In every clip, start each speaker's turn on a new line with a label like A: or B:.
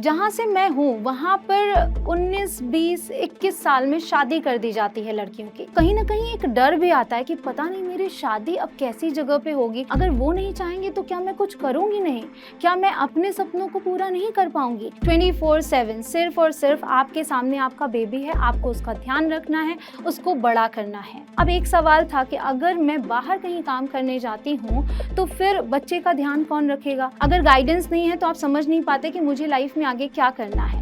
A: जहाँ से मैं हूँ वहाँ पर 19, 20, 21 साल में शादी कर दी जाती है लड़कियों की। कहीं ना कहीं एक डर भी आता है कि पता नहीं मेरी शादी अब कैसी जगह पे होगी, अगर वो नहीं चाहेंगे तो क्या मैं कुछ करूंगी नहीं, क्या मैं अपने सपनों को पूरा नहीं कर पाऊंगी। 24/7 सिर्फ और सिर्फ आपके सामने आपका बेबी है, आपको उसका ध्यान रखना है, उसको बड़ा करना है। अब एक सवाल था कि अगर मैं बाहर कहीं काम करने जाती हूँ तो फिर बच्चे का ध्यान कौन रखेगा। अगर गाइडेंस नहीं है तो आप समझ नहीं पाते कि मुझे लाइफ में आगे क्या करना है।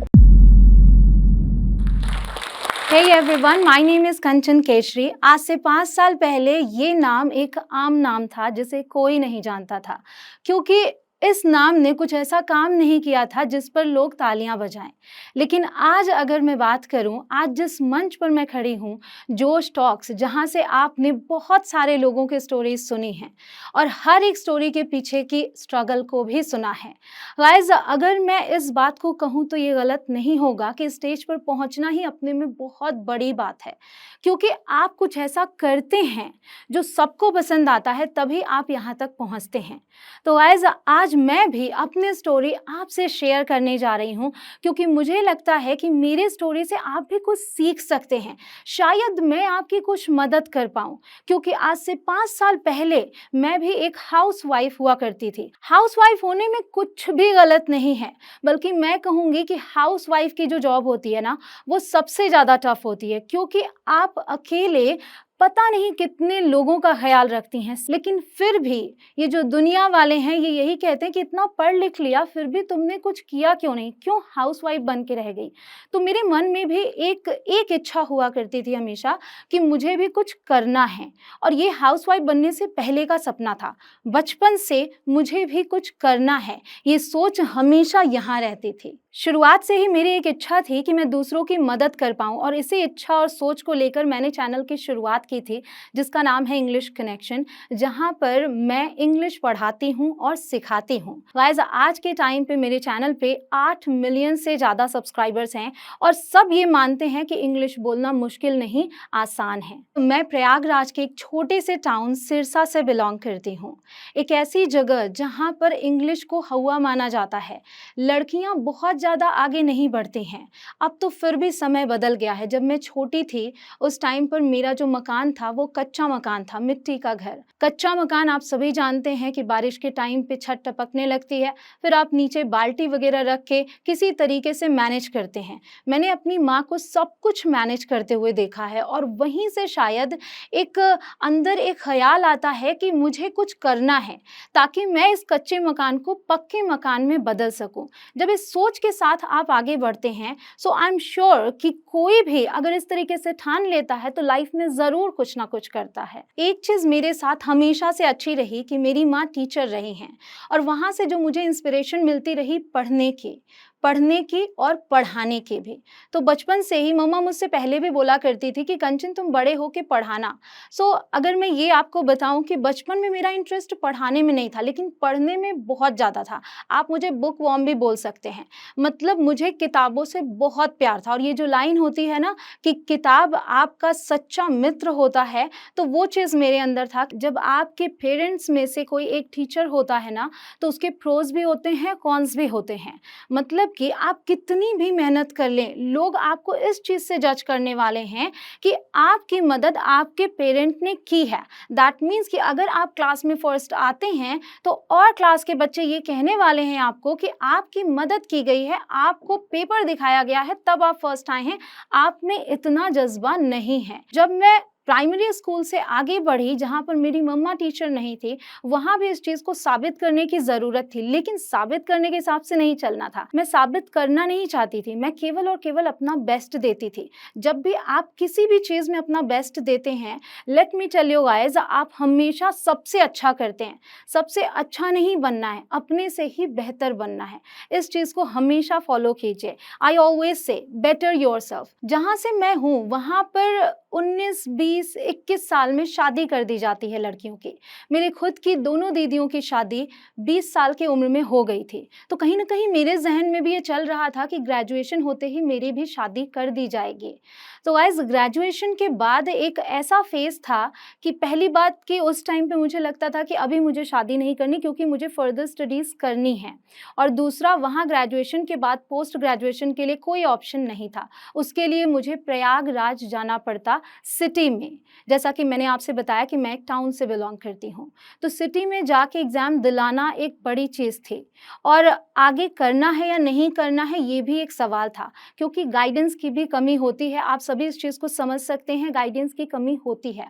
A: Hey everyone, my name is कंचन केशरी। आज से 5 साल पहले ये नाम एक आम नाम था जिसे कोई नहीं जानता था, क्योंकि इस नाम ने कुछ ऐसा काम नहीं किया था जिस पर लोग तालियां बजाएं। लेकिन आज अगर मैं बात करूं, आज जिस मंच पर मैं खड़ी हूं, जोश टॉक्स, जहां से आपने बहुत सारे लोगों के स्टोरीज सुनी हैं और हर एक स्टोरी के पीछे की स्ट्रगल को भी सुना है। गाइस, अगर मैं इस बात को कहूं तो ये गलत नहीं होगा कि स्टेज पर पहुंचना ही अपने में बहुत बड़ी बात है, क्योंकि आप कुछ ऐसा करते हैं जो सबको पसंद आता है, तभी आप यहाँ तक पहुँचते हैं। तो गाइस, आज मैं भी अपनी स्टोरी आपसे शेयर करने जा रही हूँ, क्योंकि मुझे लगता है कि मेरी स्टोरी से आप भी कुछ सीख सकते हैं। शायद मैं आपकी कुछ मदद कर पाऊँ, क्योंकि आज से 5 साल पहले मैं भी एक हाउसवाइफ हुआ करती थी। हाउसवाइफ होने में कुछ भी गलत नहीं है, बल्कि मैं कहूँगी कि हाउसवाइफ की जो जॉब होती है ना, वो सबसे ज़्यादा टफ होती है, क्योंकि आप अकेले पता नहीं कितने लोगों का ख्याल रखती हैं। लेकिन फिर भी ये जो दुनिया वाले हैं ये यही कहते हैं कि इतना पढ़ लिख लिया फिर भी तुमने कुछ किया क्यों नहीं, क्यों हाउसवाइफ बन के रह गई। तो मेरे मन में भी एक इच्छा हुआ करती थी हमेशा कि मुझे भी कुछ करना है, और ये हाउसवाइफ बनने से पहले का सपना था। बचपन से मुझे भी कुछ करना है, ये सोच हमेशा यहाँ रहती थी। शुरुआत से ही मेरी एक इच्छा थी कि मैं दूसरों की मदद कर पाऊँ, और इसी इच्छा और सोच को लेकर मैंने चैनल की शुरुआत की थी, जिसका नाम है इंग्लिश कनेक्शन, जहाँ पर मैं इंग्लिश पढ़ाती हूँ और सिखाती हूँ। गाइस, आज के टाइम पे मेरे चैनल पे 8 मिलियन से ज़्यादा सब्सक्राइबर्स हैं, और सब ये मानते हैं कि इंग्लिश बोलना मुश्किल नहीं, आसान है। मैं प्रयागराज के एक छोटे से टाउन सिरसा से बिलोंग करती हूँ, एक ऐसी जगह जहाँ पर इंग्लिश को हवा माना जाता है। लड़कियाँ बहुत ज़्यादा आगे नहीं बढ़ती हैं। अब तो फिर भी समय बदल गया है। जब मैं छोटी थी उस टाइम पर मेरा जो मकान था वो कच्चा मकान था, मिट्टी का घर। कच्चा मकान आप सभी जानते हैं कि बारिश के टाइम पे छत टपकने लगती है, फिर आप नीचे बाल्टी वगैरह रख के किसी तरीके से मैनेज करते हैं। मैंने अपनी माँ को सब कुछ मैनेज करते हुए देखा है, और वहीं से शायद एक अंदर एक ख्याल आता है कि मुझे कुछ करना है ताकि मैं इस कच्चे मकान को पक्के मकान में बदल सकूं। जब इस सोच के साथ आप आगे बढ़ते हैं, सो आई एम श्योर कि कोई भी अगर इस तरीके से ठान लेता है तो लाइफ में जरूर कुछ ना कुछ करता है। एक चीज मेरे साथ हमेशा से अच्छी रही कि मेरी माँ टीचर रही हैं, और वहां से जो मुझे इंस्पिरेशन मिलती रही पढ़ने की और पढ़ाने की भी। तो बचपन से ही मम्मा मुझसे पहले भी बोला करती थी कि कंचन तुम बड़े हो के पढ़ाना। अगर मैं ये आपको बताऊं कि बचपन में मेरा इंटरेस्ट पढ़ाने में नहीं था, लेकिन पढ़ने में बहुत ज़्यादा था। आप मुझे बुक वॉर्म भी बोल सकते हैं। मतलब मुझे किताबों से बहुत प्यार था, और ये जो लाइन होती है ना कि किताब आपका सच्चा मित्र होता है, तो वो चीज़ मेरे अंदर था। जब आपके पेरेंट्स में से कोई एक टीचर होता है ना, तो उसके प्रोज भी होते हैं, कॉन्स भी होते हैं। मतलब कि आप कितनी भी मेहनत कर लें, लोग आपको इस चीज़ से जज करने वाले हैं कि आपकी मदद आपके पेरेंट ने की है। दैट मीन्स कि अगर आप क्लास में फर्स्ट आते हैं तो और क्लास के बच्चे ये कहने वाले हैं आपको कि आपकी मदद की गई है, आपको पेपर दिखाया गया है तब आप फर्स्ट आए हैं, आप में इतना जज्बा नहीं है। जब मैं प्राइमरी स्कूल से आगे बढ़ी, जहाँ पर मेरी मम्मा टीचर नहीं थी, वहाँ भी इस चीज़ को साबित करने की ज़रूरत थी, लेकिन साबित करने के हिसाब से नहीं चलना था। मैं साबित करना नहीं चाहती थी, मैं केवल और केवल अपना बेस्ट देती थी। जब भी आप किसी भी चीज़ में अपना बेस्ट देते हैं, let me tell you guys, आप हमेशा सबसे अच्छा करते हैं। सबसे अच्छा नहीं बनना है, अपने से ही बेहतर बनना है। इस चीज़ को हमेशा फॉलो कीजिए। I always say better yourself. जहाँ से मैं हूँ वहाँ पर 19, 20, 21 साल में शादी कर दी जाती है लड़कियों की। मेरे खुद की दोनों दीदियों की शादी 20 साल की उम्र में हो गई थी। तो कहीं न कहीं मेरे ज़हन में भी ये चल रहा था कि ग्रेजुएशन होते ही मेरी भी शादी कर दी जाएगी। तो गाइज़ ग्रेजुएशन के बाद एक ऐसा फ़ेज़ था कि पहली बात कि उस टाइम पे मुझे लगता था कि अभी मुझे शादी नहीं करनी क्योंकि मुझे फर्दर स्टडीज़ करनी है। और दूसरा वहाँ ग्रेजुएशन के बाद पोस्ट ग्रेजुएशन के लिए कोई ऑप्शन नहीं था। उसके लिए मुझे प्रयागराज जाना पड़ता सिटी में। जैसा कि मैंने आपसे बताया कि मैं एक टाउन से बिलॉन्ग करती हूँ। तो सिटी में जाके एग्ज़ाम दिलाना एक बड़ी चीज़ थी और आगे करना है या नहीं करना है ये भी एक सवाल था क्योंकि गाइडेंस की भी कमी होती है। आप सभी इस चीज़ को समझ सकते हैं, गाइडेंस की कमी होती है।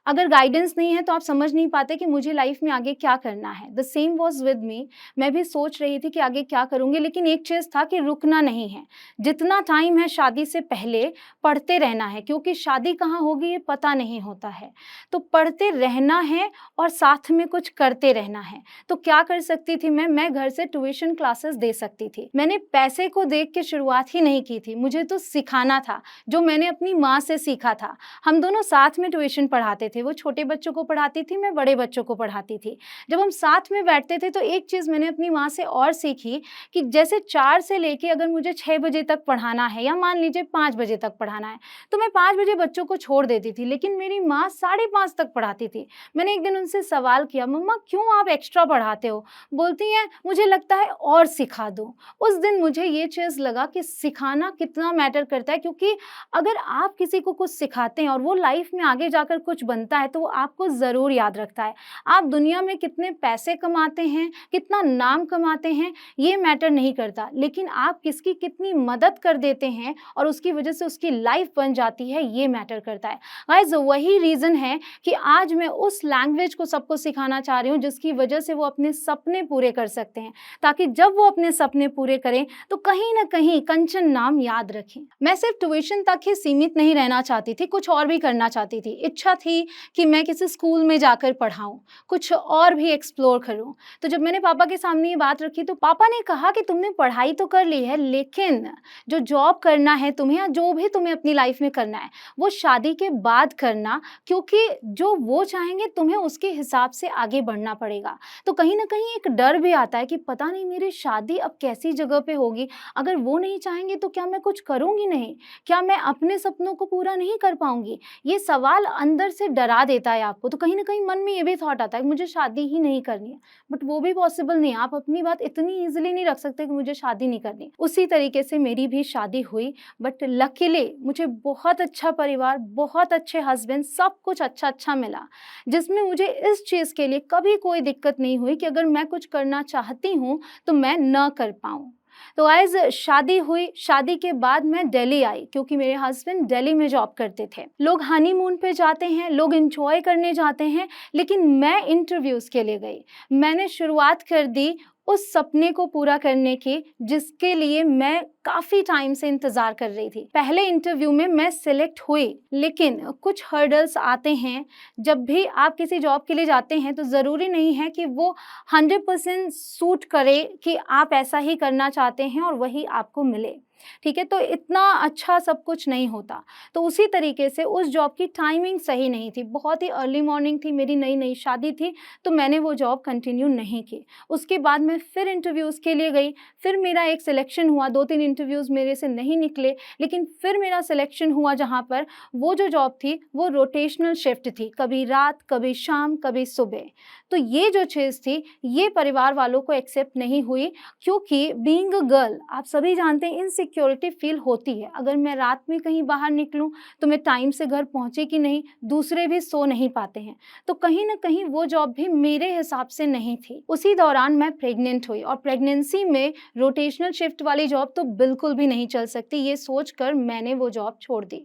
A: अगर गाइडेंस नहीं है तो आप समझ नहीं पाते कि मुझे लाइफ में आगे क्या करना है। The same was with me. मैं भी सोच रही थी कि आगे क्या करूँगी, लेकिन एक चीज़ था कि रुकना नहीं है। जितना टाइम है शादी से पहले पढ़ते रहना है क्योंकि शादी कहाँ होगी ये पता नहीं होता है। तो पढ़ते रहना है और साथ में कुछ करते रहना है। तो क्या कर सकती थी मैं घर से ट्यूशन क्लासेस दे सकती थी। मैंने पैसे को देख के शुरुआत ही नहीं की थी, मुझे तो सिखाना था, जो मैंने अपनी माँ से सीखा था। हम दोनों साथ में ट्यूशन पढ़ाते थे, वो छोटे बच्चों को पढ़ाती थी, मैं बड़े बच्चों को पढ़ाती थी। जब हम साथ में बैठते थे तो एक चीज़ मैंने अपनी माँ से और सीखी कि जैसे 4 से लेके अगर मुझे 6 बजे तक पढ़ाना है या मान लीजिए 5 बजे तक पढ़ाना है, तो मैं 5 बजे बच्चों को छोड़ देती थी, लेकिन मेरी माँ 5:30 तक पढ़ाती थी। मैंने एक दिन उनसे सवाल किया, मम्मा क्यों आप एक्स्ट्रा पढ़ाते हो? बोलती हैं मुझे लगता है और सिखा दो। उस दिन मुझे ये चीज़ लगा कि सिखाना कितना मैटर करता है क्योंकि अगर आप किसी को कुछ सिखाते हैं और वो लाइफ में आगे जाकर कुछ बनता है तो वो आपको ज़रूर याद रखता है। आप दुनिया में कितने पैसे कमाते हैं, कितना नाम कमाते हैं, ये मैटर नहीं करता, लेकिन आप किसकी कितनी मदद कर देते हैं और उसकी वजह से उसकी लाइफ बन जाती है, ये मैटर करता है। गाइस वही रीज़न है कि आज मैं उस लैंग्वेज को सबको सिखाना चाह रही हूँ जिसकी वजह से वो अपने सपने पूरे कर सकते हैं, ताकि जब वो अपने सपने पूरे करें तो कहीं न कहीं कंचन नाम याद रखें। मैं सिर्फ ट्यूशन तक ही सीमित नहीं रहना चाहती थी, कुछ और भी करना चाहती थी। इच्छा थी कि मैं किसी स्कूल में जाकर पढ़ाऊँ, कुछ और भी एक्सप्लोर करूँ। तो जब मैंने पापा के सामने ये बात रखी तो पापा ने कहा कि तुमने पढ़ाई तो कर ली है, लेकिन जो जॉब करना है तुम्हें या जो भी तुम्हें अपनी लाइफ में करना है, वो शादी के बाद करना, क्योंकि जो वो चाहेंगे तुम्हें उसके हिसाब से आगे बढ़ना पड़ेगा। तो कहीं न कहीं एक डर भी आता है कि पता नहीं मेरी शादी अब कैसी जगह पे होगी, अगर वो नहीं चाहेंगे तो क्या मैं कुछ करूँगी नहीं? क्या मैं अपने सपनों को पूरा नहीं कर पाऊँगी? ये सवाल अंदर से डरा देता है आपको, तो कहीं न कहीं मन में ये भी थॉट आता है कि मुझे शादी ही नहीं करनी है। बट वो भी पॉसिबल नहीं है, आप अपनी बात इतनी ईज़िली नहीं रख सकते कि मुझे शादी नहीं करनी। उसी तरीके से मेरी भी शादी हुई, बट लकीली मुझे बहुत अच्छा परिवार, बहुत अच्छे हस्बैंड, सब कुछ अच्छा-अच्छा मिला, जिसमें मुझे इस चीज़ के लिए कभी कोई दिक्कत नहीं हुई कि अगर मैं कुछ करना चाहती हूँ, तो मैं ना कर पाऊँ। तो गाइज़ शादी हुई, शादी के बाद मैं दिल्ली आई क्योंकि मेरे हस्बैंड दिल्ली में जॉब करते थे। लोग हनीमून पे जाते हैं, लोग एन्जॉय करने जाते हैं, लेकिन मैं इंटरव्यूज़ के लिए गई। मैंने शुरुआत कर दी उस सपने को पूरा करने की जिसके लिए मैं काफ़ी टाइम से इंतज़ार कर रही थी। पहले इंटरव्यू में मैं सिलेक्ट हुई, लेकिन कुछ हर्डल्स आते हैं। जब भी आप किसी जॉब के लिए जाते हैं तो ज़रूरी नहीं है कि वो 100% सूट करे कि आप ऐसा ही करना चाहते हैं और वही आपको मिले। ठीक है, तो इतना अच्छा सब कुछ नहीं होता। तो उसी तरीके से उस जॉब की टाइमिंग सही नहीं थी, बहुत ही अर्ली मॉर्निंग थी, मेरी नई-नई शादी थी, तो मैंने वो जॉब कंटिन्यू नहीं की। उसके बाद मैं फिर इंटरव्यूज़ के लिए गई, फिर मेरा एक सिलेक्शन हुआ, 2-3 इंटरव्यूज़ मेरे से नहीं निकले, लेकिन फिर मेरा सिलेक्शन हुआ जहाँ पर वो जो जॉब थी, वो रोटेशनल शिफ्ट थी, कभी रात, कभी शाम, कभी सुबह। तो ये जो चीज़ थी, ये परिवार वालों को एक्सेप्ट नहीं हुई क्योंकि बीइंग अ गर्ल आप सभी जानते हैं इनसिक्योरिटी फील होती है। अगर मैं रात में कहीं बाहर निकलूँ तो मैं टाइम से घर पहुँची कि नहीं, दूसरे भी सो नहीं पाते हैं। तो कहीं न कहीं वो जॉब भी मेरे हिसाब से नहीं थी। उसी दौरान मैं प्रेग्नेंट हुई और प्रेगनेंसी में रोटेशनल शिफ्ट वाली जॉब तो बिल्कुल भी नहीं चल सकती, ये सोचकर मैंने वो जॉब छोड़ दी।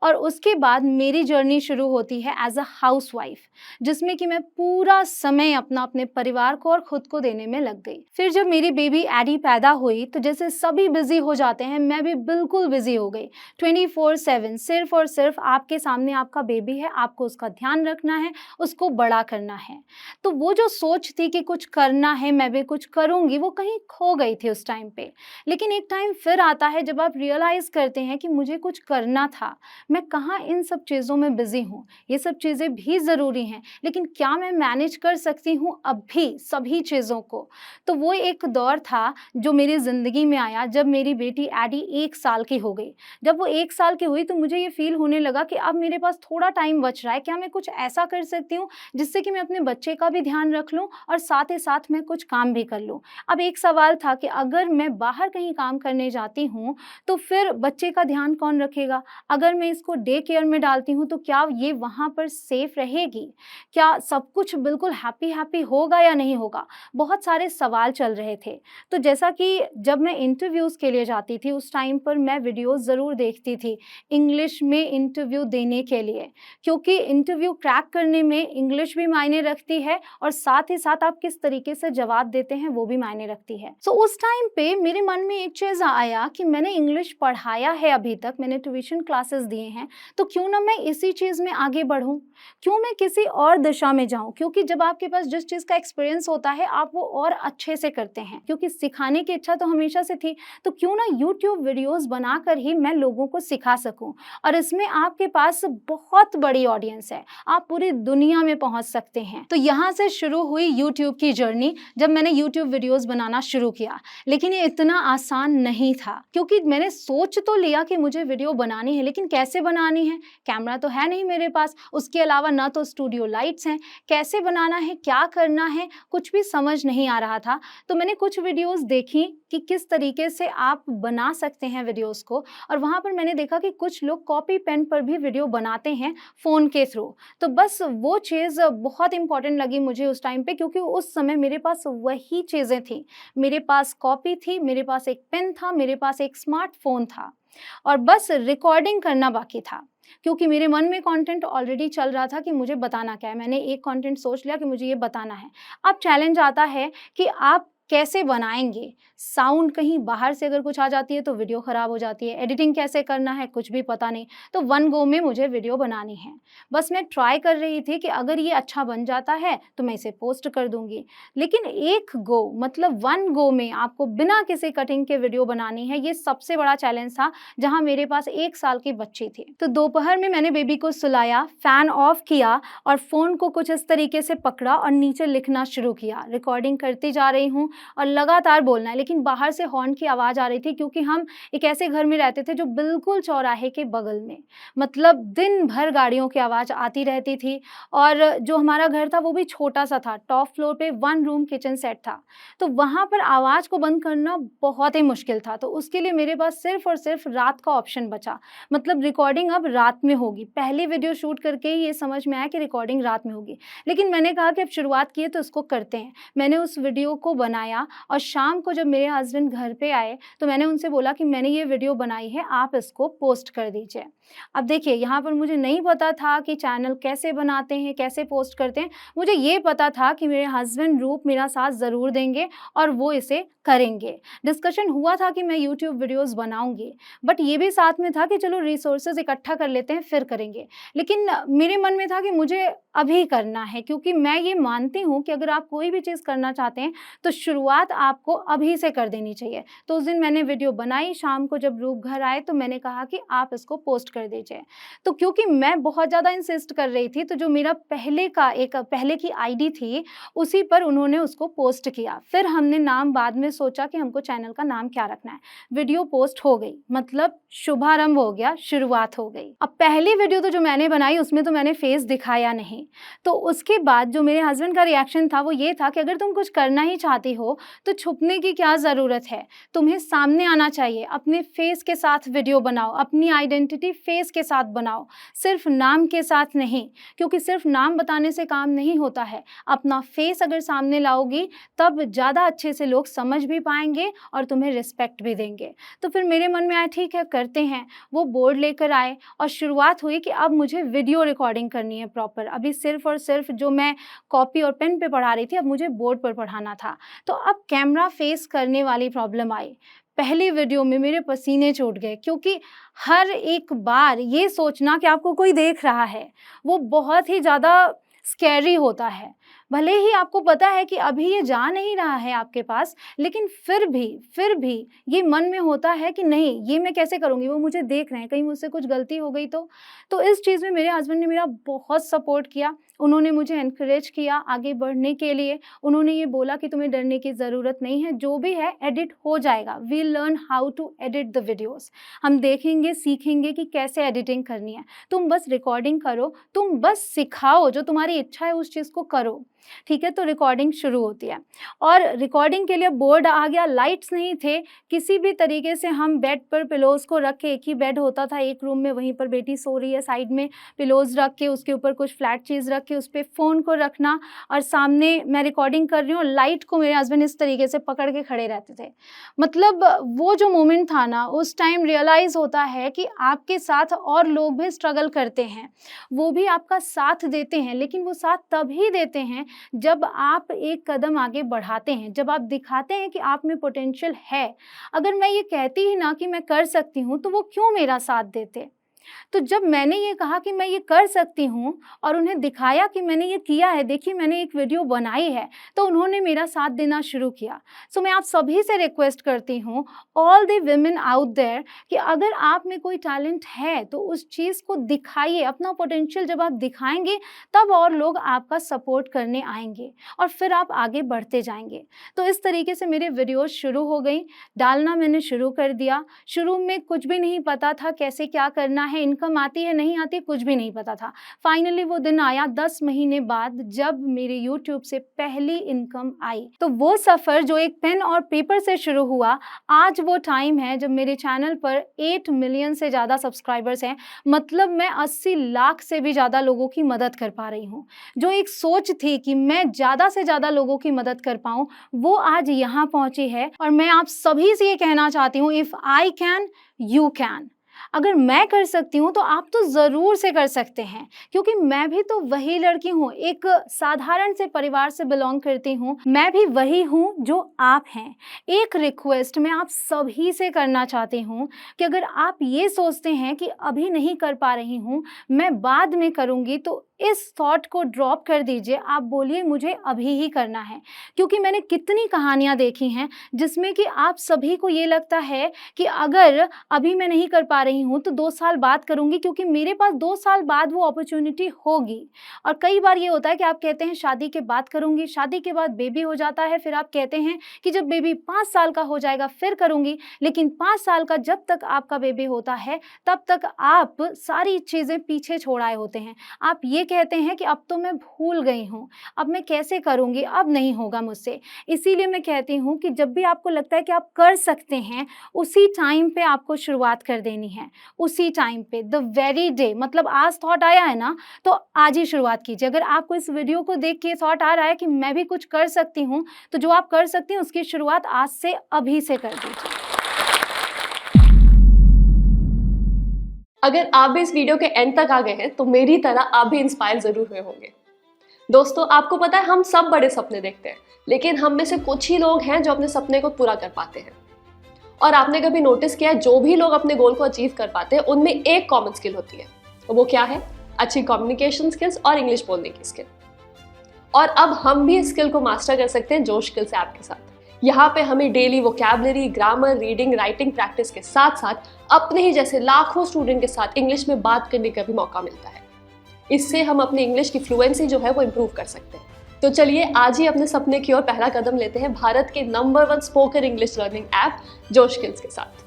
A: और उसके बाद मेरी जर्नी शुरू होती है एज़ अ हाउसवाइफ, जिसमें कि मैं पूरा समय अपना अपने परिवार को और खुद को देने में लग गई। फिर जब मेरी बेबी एडी पैदा हुई तो जैसे सभी बिज़ी हो जाते हैं, मैं भी बिल्कुल बिज़ी हो गई। 24/7 सिर्फ़ और सिर्फ़ आपके सामने आपका बेबी है, आपको उसका ध्यान रखना है, उसको बड़ा करना है। तो वो जो सोच थी कि कुछ करना है, मैं भी कुछ करूँगी, वो कहीं खो गई थी उस टाइम पे। लेकिन एक टाइम फिर आता है जब आप रियलाइज़ करते हैं कि मुझे कुछ करना था, मैं कहाँ इन सब चीज़ों में बिज़ी हूँ। ये सब चीज़ें भी ज़रूरी हैं, लेकिन क्या मैं मैनेज कर सकती हूँ अब भी सभी चीज़ों को? तो वो एक दौर था जो मेरी ज़िंदगी में आया जब मेरी बेटी एडी 1 साल की हो गई। जब वो 1 साल की हुई तो मुझे ये फ़ील होने लगा कि अब मेरे पास थोड़ा टाइम बच रहा है, क्या मैं कुछ ऐसा कर सकती हूँ जिससे कि मैं अपने बच्चे का भी ध्यान रख लूँ और साथ ही साथ मैं कुछ काम भी कर लूँ। अब एक सवाल था कि अगर मैं बाहर कहीं काम करने जाती हूँ, तो फिर बच्चे का ध्यान कौन रखेगा? अगर मैं इसको डे केयर में डालती हूँ, तो क्या ये वहाँ पर सेफ रहेगी? क्या सब कुछ बिल्कुल हैप्पी-हैप्पी होगा या नहीं होगा? बहुत सारे सवाल चल रहे थे। तो जैसा कि जब मैं इंटरव्यूज़ के लिए जाती थी, उस टाइम पर मैं वीडियोज़ ज़रूर देखती थी, इंग्लिश में इंटरव्यू देने के लिए, क्योंकि इंटरव्यू क्रैक करने में इंग्लिश भी मायने रखती है और साथ ही साथ आप किस तरीके से जवाब देते हैं, वो भी मायने रखती है। सो उस टाइम पे मेरे मन में एक चीज़ आया कि मैंने इंग्लिश पढ़ाया है अभी तक, मैंने ट्यूशन क्लासेस दिए हैं, तो क्यों ना मैं इसी चीज़ में आगे बढ़ूँ? क्यों मैं किसी और दिशा में जाऊँ? क्योंकि जब आपके पास जिस चीज़ का एक्सपीरियंस होता है, आप वो और अच्छे से करते हैं, क्योंकि सिखाने की इच्छा तो हमेशा से थी। तो क्यों ना यूट्यूब वीडियोज़ बनाकर ही मैं लोगों को सिखा सकूँ, और इसमें आपके पास बहुत बड़ी ऑडियंस है, आप पूरी दुनिया में पहुँच सकते हैं। तो यहाँ से शुरू हुई यूट्यूब की जर्नी, जब मैंने यूट्यूब वीडियोज़ बनाना शुरू किया। लेकिन ये इतना आसान नहीं था, क्योंकि मैंने सोच तो लिया कि मुझे वीडियो बनानी है, लेकिन कैसे बनानी है? कैमरा तो है नहीं मेरे पास, उसके अलावा ना तो स्टूडियो लाइट्स हैं, कैसे बनाना है, क्या करना है, कुछ भी समझ नहीं आ रहा था। तो मैंने कुछ वीडियोज़ देखी कि किस तरीके से आप बना सकते हैं वीडियोज़ को, और वहाँ पर मैंने देखा कि कुछ लोग कॉपी पेन पर भी वीडियो बनाते हैं फ़ोन के थ्रू। तो बस वो चीज़ बहुत इम्पोर्टेंट लगी मुझे उस टाइम पे, क्योंकि उस समय मेरे पास वही चीज़ें थी। मेरे पास कॉपी थी, मेरे पास एक पेन था, मेरे पास एक स्मार्टफ़ोन था, और बस रिकॉर्डिंग करना बाकी था, क्योंकि मेरे मन में कंटेंट ऑलरेडी चल रहा था कि मुझे बताना क्या है। मैंने एक कंटेंट सोच लिया कि मुझे ये बताना है। अब चैलेंज आता है कि आप कैसे बनाएँगे? साउंड कहीं बाहर से अगर कुछ आ जाती है तो वीडियो ख़राब हो जाती है, एडिटिंग कैसे करना है कुछ भी पता नहीं। तो वन गो में मुझे वीडियो बनानी है। बस मैं ट्राई कर रही थी कि अगर ये अच्छा बन जाता है तो मैं इसे पोस्ट कर दूँगी। लेकिन एक गो मतलब वन गो में आपको बिना किसी कटिंग के वीडियो बनानी है, ये सबसे बड़ा चैलेंज था, जहाँ मेरे पास 1 साल की बच्ची थी। तो दोपहर में मैंने बेबी को सुलाया, फ़ैन ऑफ किया और फ़ोन को कुछ इस तरीके से पकड़ा और नीचे लिखना शुरू किया। रिकॉर्डिंग करती जा रही हूँ और लगातार बोलना है, लेकिन बाहर से हॉर्न की आवाज़ आ रही थी, क्योंकि हम एक ऐसे घर में रहते थे जो बिल्कुल चौराहे के बगल में, मतलब दिन भर गाड़ियों की आवाज़ आती रहती थी, और जो हमारा घर था वो भी छोटा-सा था, टॉप फ्लोर पे 1 रूम किचन सेट था। तो वहाँ पर आवाज़ को बंद करना बहुत ही मुश्किल था, तो उसके लिए मेरे पास सिर्फ़ और सिर्फ़ रात का ऑप्शन बचा, मतलब रिकॉर्डिंग अब रात में होगी। पहली वीडियो शूट करके ही ये समझ में आया कि रिकॉर्डिंग रात में होगी, लेकिन मैंने कहा कि अब शुरुआत की है तो इसको करते हैं। मैंने उस वीडियो को बनाया, और शाम को जब मेरे हस्बैंड घर पे आए तो मैंने उनसे बोला कि मैंने ये वीडियो बनाई है, आप इसको पोस्ट कर दीजिए। अब देखिए, यहाँ पर मुझे नहीं पता था कि चैनल कैसे बनाते हैं, कैसे पोस्ट करते हैं। मुझे ये पता था कि मेरे हस्बैंड रूप मेरा साथ ज़रूर देंगे और वो इसे करेंगे। डिस्कशन हुआ था कि मैं यूट्यूब वीडियोज़ बनाऊँगी, बट ये भी साथ में था कि चलो रिसोर्सेज़ इकट्ठा कर लेते हैं फिर करेंगे। लेकिन मेरे मन में था कि मुझे अभी करना है, क्योंकि मैं ये मानती हूँ कि अगर आप कोई भी चीज़ करना चाहते हैं तो शुरुआत आपको अभी से कर देनी चाहिए। तो उस दिन मैंने वीडियो बनाई, शाम को जब रूप घर आए तो मैंने कहा कि आप इसको पोस्ट कर दीजिए। तो क्योंकि मैं बहुत ज़्यादा इंसिस्ट कर रही थी, तो जो मेरा पहले की आईडी थी, उसी पर उन्होंने उसको पोस्ट किया। फिर हमने नाम बाद में सोचा कि हमको चैनल का नाम क्या रखना है। वीडियो पोस्ट हो गई, मतलब शुभारंभ हो गया, शुरुआत हो गई। अब पहली वीडियो तो जो मैंने बनाई उसमें तो मैंने फेस दिखाया नहीं। तो उसके बाद जो मेरे हस्बैंड का रिएक्शन था वो ये था कि अगर तुम कुछ करना ही चाहती हो तो छुपने की क्या ज़रूरत है, तुम्हें सामने आना चाहिए, अपने फेस के साथ वीडियो बनाओ, अपनी आइडेंटिटी फेस के साथ बनाओ, सिर्फ नाम के साथ नहीं, क्योंकि सिर्फ नाम बताने से काम नहीं होता है। अपना फेस अगर सामने लाओगी तब ज़्यादा अच्छे से लोग समझ भी पाएंगे और तुम्हें रिस्पेक्ट भी देंगे। तो फिर मेरे मन में आया ठीक है करते हैं। वो बोर्ड लेकर आए और शुरुआत हुई कि अब मुझे वीडियो रिकॉर्डिंग करनी है प्रॉपर। अभी सिर्फ और सिर्फ जो मैं कॉपी और पेन पे पढ़ा रही थी, अब मुझे बोर्ड पर पढ़ाना था। तो अब कैमरा फेस करने वाली प्रॉब्लम आई। पहली वीडियो में मेरे पसीने छूट गए, क्योंकि हर एक बार ये सोचना कि आपको कोई देख रहा है, वो बहुत ही ज़्यादा स्कैरी होता है। भले ही आपको पता है कि अभी ये जा नहीं रहा है आपके पास, लेकिन फिर भी ये मन में होता है कि नहीं, ये मैं कैसे करूँगी, वो मुझे देख रहे हैं, कहीं मुझसे कुछ गलती हो गई तो। तो इस चीज़ में मेरे हस्बैंड ने मेरा बहुत सपोर्ट किया, उन्होंने मुझे एनकरेज किया आगे बढ़ने के लिए। उन्होंने ये बोला कि तुम्हें डरने की ज़रूरत नहीं है, जो भी है एडिट हो जाएगा, we learn how to edit the videos. हम देखेंगे, सीखेंगे कि कैसे एडिटिंग करनी है, तुम बस रिकॉर्डिंग करो, तुम बस सिखाओ, जो तुम्हारी इच्छा है उस चीज़ को करो, ठीक है। तो रिकॉर्डिंग शुरू होती है और रिकॉर्डिंग के लिए बोर्ड आ गया, लाइट्स नहीं थे, किसी भी तरीके से हम बेड पर पिलोज़ को रख के, एक ही बेड होता था एक रूम में, वहीं पर बेटी सो रही है, साइड में पिलोज़ रख के, उसके ऊपर कुछ फ्लैट चीज़ रख के, उस पे फ़ोन को रखना और सामने मैं रिकॉर्डिंग कर रही हूँ, लाइट को मेरे हस्बैंड इस तरीके से पकड़ के खड़े रहते थे। मतलब वो जो मोमेंट था ना, उस टाइम रियलाइज़ होता है कि आपके साथ और लोग भी स्ट्रगल करते हैं, वो भी आपका साथ देते हैं, लेकिन वो साथ तभी देते हैं जब आप एक कदम आगे बढ़ाते हैं, जब आप दिखाते हैं कि आप में पोटेंशियल है। अगर मैं ये कहती ही ना कि मैं कर सकती हूँ, तो वो क्यों मेरा साथ देते? तो जब मैंने ये कहा कि मैं ये कर सकती हूँ और उन्हें दिखाया कि मैंने ये किया है, देखिए मैंने एक वीडियो बनाई है, तो उन्होंने मेरा साथ देना शुरू किया। सो मैं आप सभी से रिक्वेस्ट करती हूँ, all the women out there, कि अगर आप में कोई टैलेंट है तो उस चीज़ को दिखाइए। अपना पोटेंशियल जब आप दिखाएंगे तब और लोग आपका सपोर्ट करने आएंगे और फिर आप आगे बढ़ते जाएंगे। तो इस तरीके से मेरे वीडियोज़ शुरू हो गई, डालना मैंने शुरू कर दिया। शुरू में कुछ भी नहीं पता था कैसे क्या करना है, इनकम आती है नहीं आती कुछ भी नहीं पता था। फाइनली वो दिन आया 10 महीने बाद, जब मेरे यूट्यूब से पहली इनकम आई। तो वो सफ़र जो एक पेन और पेपर से शुरू हुआ, आज वो टाइम है जब मेरे चैनल पर 8 मिलियन से ज़्यादा सब्सक्राइबर्स हैं। मतलब मैं 80 लाख से भी ज़्यादा लोगों की मदद कर पा रही हूँ। जो एक सोच थी कि मैं ज़्यादा से ज़्यादा लोगों की मदद कर पाऊँ, वो आज यहाँ पहुँची है। और मैं आप सभी से ये कहना चाहती हूँ, if I can, you can. अगर मैं कर सकती हूँ तो आप तो ज़रूर से कर सकते हैं, क्योंकि मैं भी तो वही लड़की हूँ, एक साधारण से परिवार से बिलोंग करती हूँ। मैं भी वही हूँ जो आप हैं। एक रिक्वेस्ट मैं आप सभी से करना चाहती हूँ कि अगर आप ये सोचते हैं कि अभी नहीं कर पा रही हूँ, मैं बाद में करूँगी, तो इस थॉट को ड्रॉप कर दीजिए। आप बोलिए मुझे अभी ही करना है, क्योंकि मैंने कितनी कहानियाँ देखी हैं जिसमें कि आप सभी को ये लगता है कि अगर अभी मैं नहीं कर पा रही हूँ तो 2 साल बाद करूँगी, क्योंकि मेरे पास 2 साल बाद वो अपॉर्चुनिटी होगी। और कई बार ये होता है कि आप कहते हैं शादी के बाद करूँगी, शादी के बाद बेबी हो जाता है, फिर आप कहते हैं कि जब बेबी 5 साल का हो जाएगा फिर करूँगी। लेकिन 5 साल का जब तक आपका बेबी होता है तब तक आप सारी चीज़ें पीछे छोड़ आए होते हैं। आप ये कहते हैं कि अब तो मैं भूल गई हूँ, अब मैं कैसे करूँगी, अब नहीं होगा मुझसे। इसीलिए मैं कहती हूँ कि जब भी आपको लगता है कि आप कर सकते हैं, उसी टाइम पे आपको शुरुआत कर देनी है, उसी टाइम पे, द वेरी डे। मतलब आज थॉट आया है ना, तो आज ही शुरुआत कीजिए। अगर आपको इस वीडियो को देख के थॉट आ रहा है कि मैं भी कुछ कर सकती हूँ, तो जो आप कर सकती हैं उसकी शुरुआत आज से, अभी से कर दीजिए।
B: अगर आप भी इस वीडियो के एंड तक आ गए हैं तो मेरी तरह आप भी इंस्पायर जरूर हुए होंगे। दोस्तों, आपको पता है हम सब बड़े सपने देखते हैं, लेकिन हम में से कुछ ही लोग हैं जो अपने सपने को पूरा कर पाते हैं। और आपने कभी नोटिस किया है, जो भी लोग अपने गोल को अचीव कर पाते हैं उनमें एक कॉमन स्किल होती है। वो क्या है? अच्छी कम्युनिकेशन स्किल्स और इंग्लिश बोलने की स्किल। और अब हम भी इस स्किल को मास्टर कर सकते हैं जोश स्किल्स ऐप के साथ। यहाँ पे हमें daily vocabulary, grammar, reading, writing practice के साथ साथ अपने ही जैसे लाखों स्टूडेंट के साथ इंग्लिश में बात करने का भी मौका मिलता है। इससे हम अपनी इंग्लिश की फ्लुएंसी जो है वो इम्प्रूव कर सकते हैं। तो चलिए आज ही अपने सपने की ओर पहला कदम लेते हैं भारत के number 1 spoken English learning app जोश स्किल्स के साथ।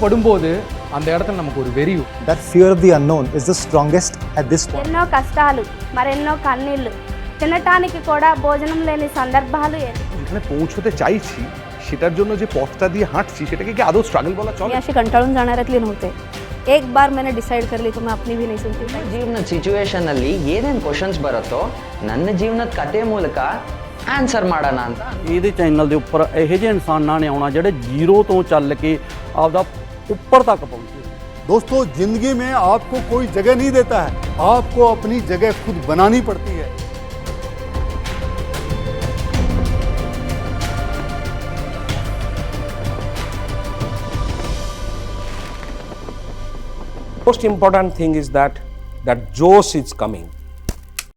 C: படும்போது அந்த இடத்துல நமக்கு ஒரு வெறி.
D: That fear of the unknown is the strongest at this point.
E: ఎన్నో కష్టాలు, మరెన్నో కన్నీళ్ళు, తినటానికి కూడా భోజనం లేని సందర్భాలు. যেখানে পৌঁছতে চাইছি সেটার জন্য যে পথটা দিয়ে হাঁটছি সেটাকে কি আদৌ স্ট্রাগল বলা
F: मी
E: চলে?
F: अशी कंटाळून जाणाऱ्यातली नव्हते. एक बार मैंने डिसाइड कर ली तो मैं अपनी भी नहीं सुनती.
G: ಜೀವನದ ಸಿಚುವೇಶನ್ ಅಲ್ಲಿ ಏನೇನು ಕ್ವಶನ್ಸ್ ಬರುತ್ತೋ ನನ್ನ ಜೀವನದ ಕತೆ ಮೂಲಕ ಆನ್ಸರ್ ಮಾಡೋಣ ಅಂತ
H: ਇਹਦੇ ਚੈਨਲ ਦੇ ਉੱਪਰ ਇਹੋ ਜਿਹੇ ਇਨਸਾਨਾਂ ਨੇ ਆਉਣਾ ਜਿਹੜੇ ਜ਼ੀਰੋ ਤੋਂ ਚੱਲ ਕੇ ਆਪਦਾ ਉੱਪਰ ਤੱਕ ਪਹੁੰਚੇ.
I: दोस्तों, जिंदगी में आपको कोई जगह नहीं देता है, आपको अपनी जगह खुद बनानी पड़ती है.
J: Most important thing is that Josh is coming.